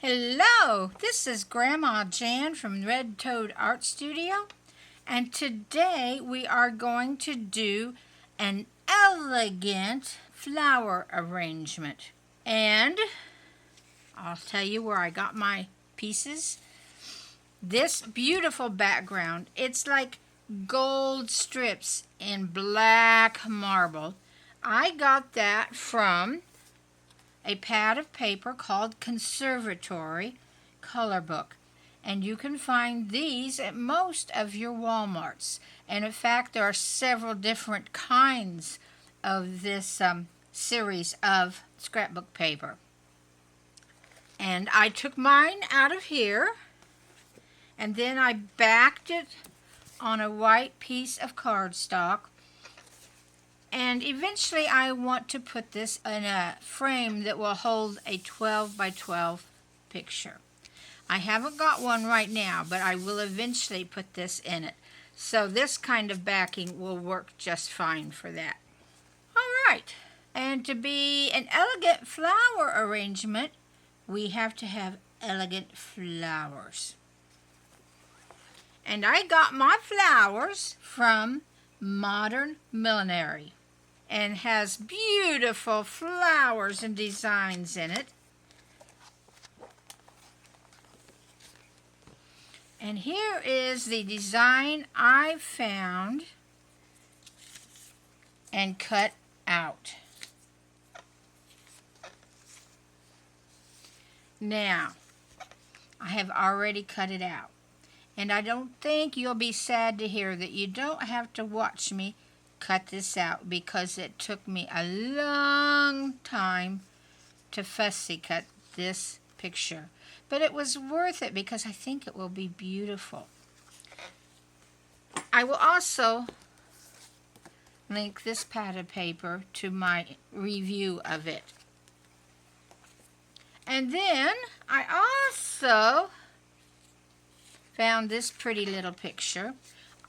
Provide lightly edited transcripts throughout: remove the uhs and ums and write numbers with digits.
Hello, this is Grandma Jan from Red Toad Art Studio, and today we are going to do an elegant flower arrangement. And I'll tell you where I got my pieces. This beautiful background, it's like gold strips in black marble. I got that from a pad of paper called Conservatory Color Book. And you can find these at most of your Walmarts. And in fact, there are several different kinds of this series of scrapbook paper. And I took mine out of here, and then I backed it on a white piece of cardstock. And eventually I want to put this in a frame that will hold a 12 by 12 picture. I haven't got one right now, but I will eventually put this in it. So this kind of backing will work just fine for that. All right. And to be an elegant flower arrangement, we have to have elegant flowers. And I got my flowers from Modern Millinery, and has beautiful flowers and designs in it. And here is the design I found and cut out. Now, I have already cut it out. And I don't think you'll be sad to hear that you don't have to watch me cut this out, because it took me a long time to fussy cut this picture. But it was worth it because I think it will be beautiful. I will also link this pad of paper to my review of it. And then I also found this pretty little picture.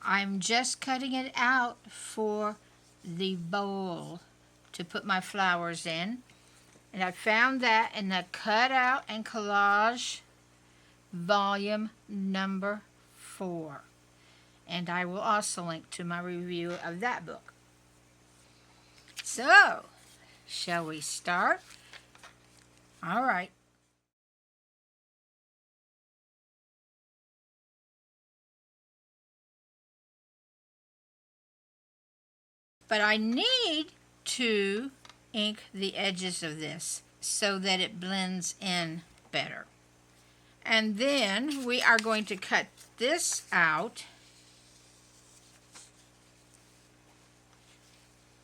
I'm just cutting it out for the bowl to put my flowers in. And I found that in the Cutout and Collage volume number 4. And I will also link to my review of that book. So, shall we start? All right. But I need to ink the edges of this so that it blends in better. And then we are going to cut this out,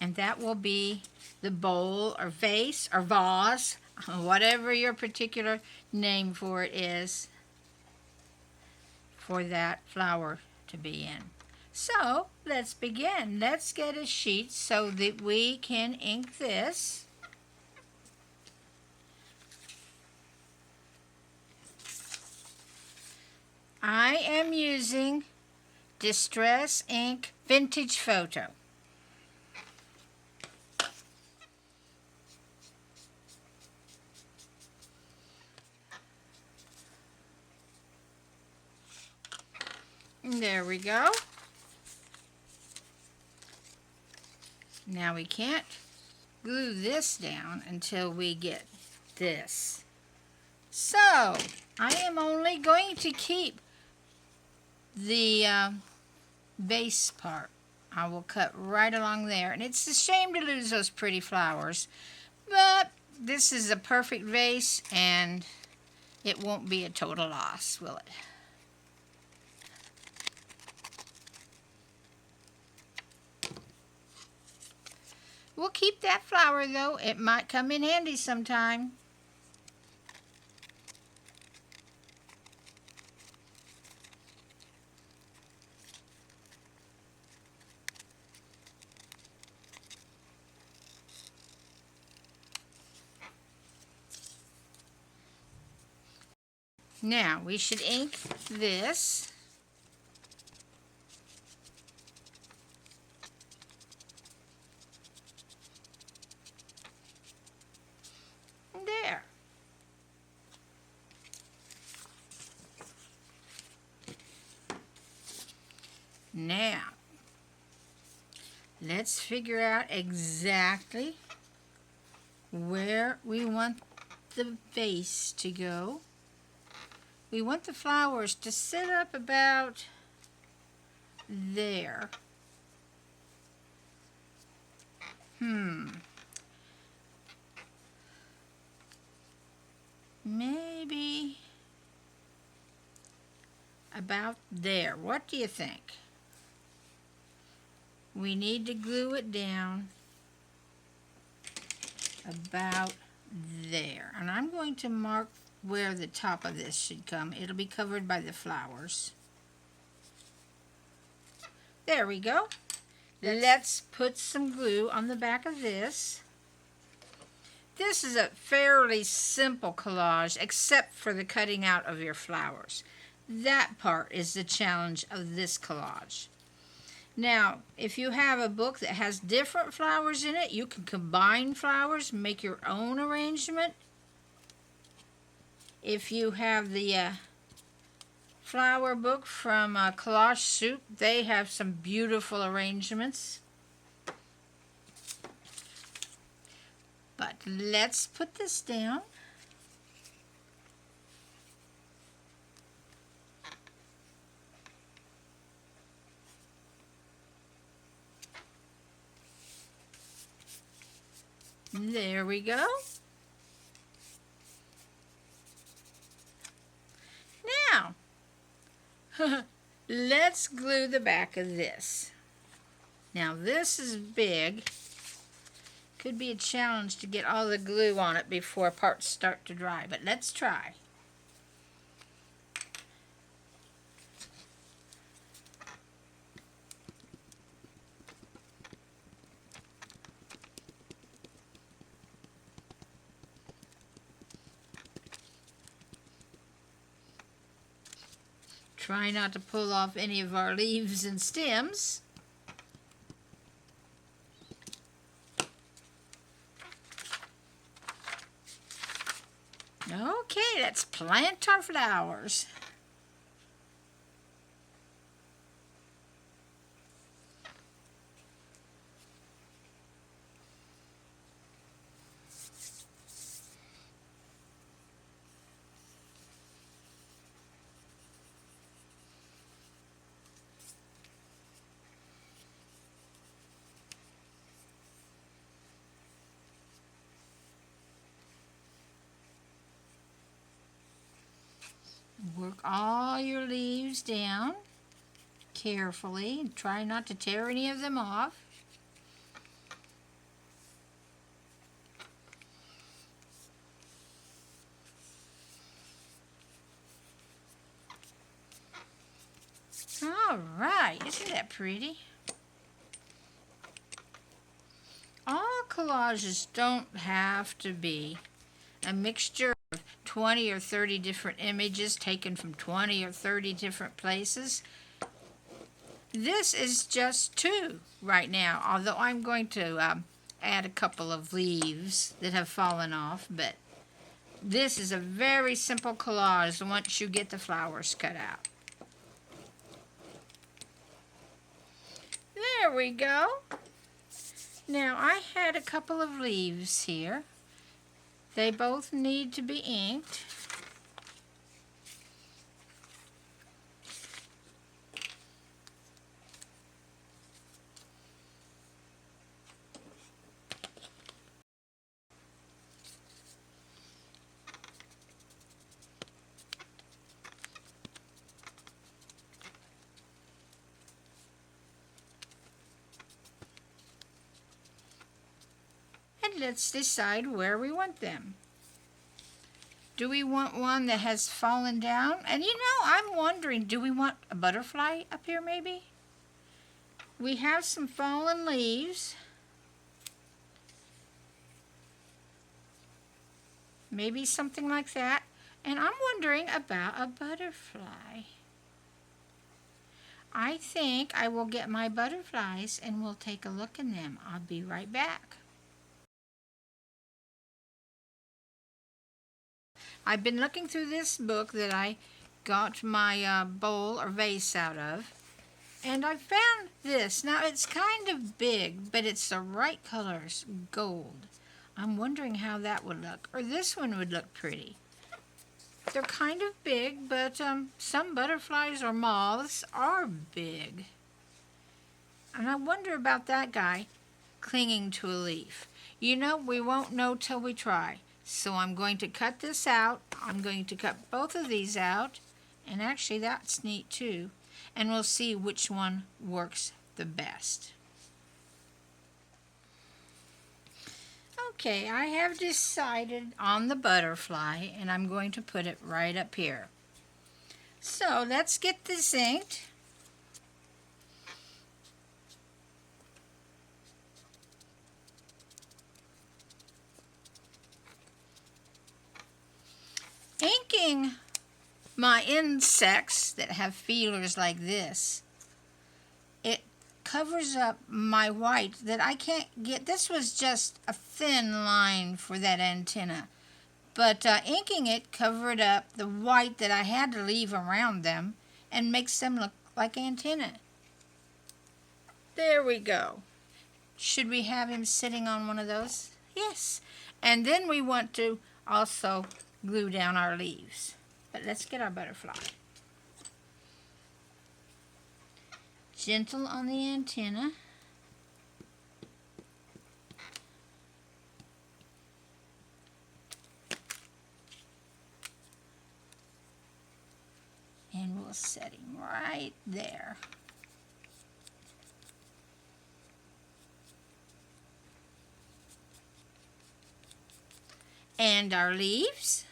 and that will be the bowl or vase or vase, whatever your particular name for it is, for that flower to be in. So let's begin. Let's get a sheet so that we can ink this. I am using Distress Ink Vintage Photo. There we go. Now we can't glue this down until we get this. So, I am only going to keep the base part. I will cut right along there. And it's a shame to lose those pretty flowers, but this is a perfect vase and it won't be a total loss, will it? We'll keep that flower though. It might come in handy sometime. Now we should ink this. There. Now, let's figure out exactly where we want the vase to go. We want the flowers to sit up about there. Maybe about there. What do you think? We need to glue it down about there. And I'm going to mark where the top of this should come. It'll be covered by the flowers. There we go. Let's put some glue on the back of this. This is a fairly simple collage except for the cutting out of your flowers. That part is the challenge of this collage. Now, if you have a book that has different flowers in it, you can combine flowers, make your own arrangement. If you have the flower book from Collage Soup, they have some beautiful arrangements. But let's put this down. There we go. Now, let's glue the back of this. Now this is big. Could be a challenge to get all the glue on it before parts start to dry, but let's try. Try not to pull off any of our leaves and stems. Okay, let's plant our flowers. Work all your leaves down carefully and try not to tear any of them off. All right, isn't that pretty? All collages don't have to be a mixture of 20 or 30 different images taken from 20 or 30 different places. This is just 2 right now, although I'm going to add a couple of leaves that have fallen off, but this is a very simple collage once you get the flowers cut out. There we go. Now I had a couple of leaves here. They both need to be inked. And let's decide where we want them. Do we want one that has fallen down? And you know, I'm wondering, do we want a butterfly up here maybe? We have some fallen leaves. Maybe something like that. And I'm wondering about a butterfly. I think I will get my butterflies and we'll take a look in them. I'll be right back. I've been looking through this book that I got my bowl or vase out of, And I found this. Now it's kind of big, but it's the right colors, gold. I'm wondering how that would look. Or this one would look pretty. They're kind of big, but some butterflies or moths are big. And I wonder about that guy clinging to a leaf. You know, we won't know till we try. So I'm going to cut this out. I'm going to cut both of these out. And actually that's neat too. And we'll see which one works the best. Okay, I have decided on the butterfly, and I'm going to put it right up here. So let's get this inked. Inking my insects that have feelers like this, it covers up my white that I can't get. This was just a thin line for that antenna. But inking it covered up the white that I had to leave around them and makes them look like antenna. There we go. Should we have him sitting on one of those? Yes. And then we want to also glue down our leaves. But let's get our butterfly. Gentle on the antenna. And we'll set him right there. And our leaves.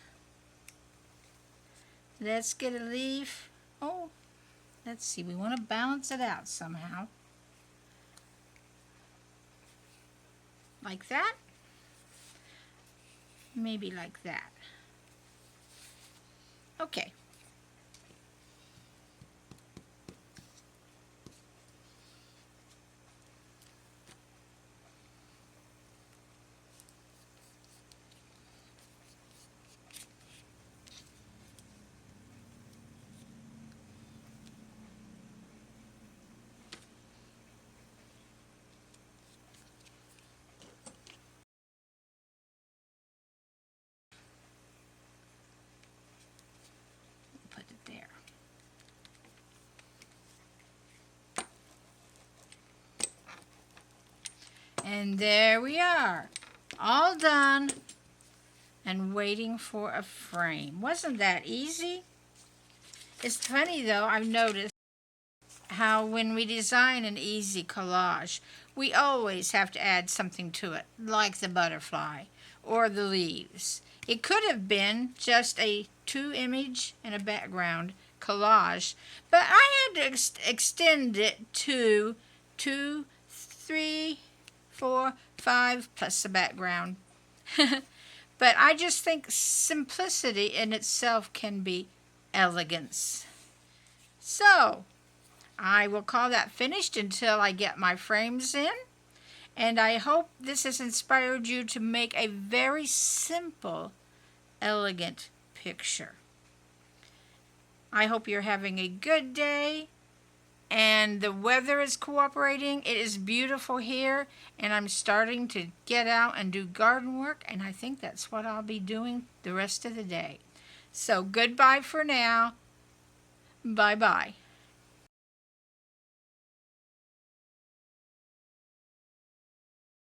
Let's get a leaf. Oh, let's see. We want to balance it out somehow. Like that. Maybe like that. Okay. Put it there. And there we are, all done and waiting for a frame. Wasn't that easy? It's funny though, I've noticed how when we design an easy collage, we always have to add something to it, like the butterfly or the leaves. It could have been just a 2-image and a background collage, but I had to extend it to 2, 3, 4, 5 plus the background. But I just think simplicity in itself can be elegance. So, I will call that finished until I get my frames in. And I hope this has inspired you to make a very simple, elegant picture. I hope you're having a good day and the weather is cooperating. It is beautiful here, and I'm starting to get out and do garden work, and I think that's what I'll be doing the rest of the day. So goodbye for now. Bye-bye.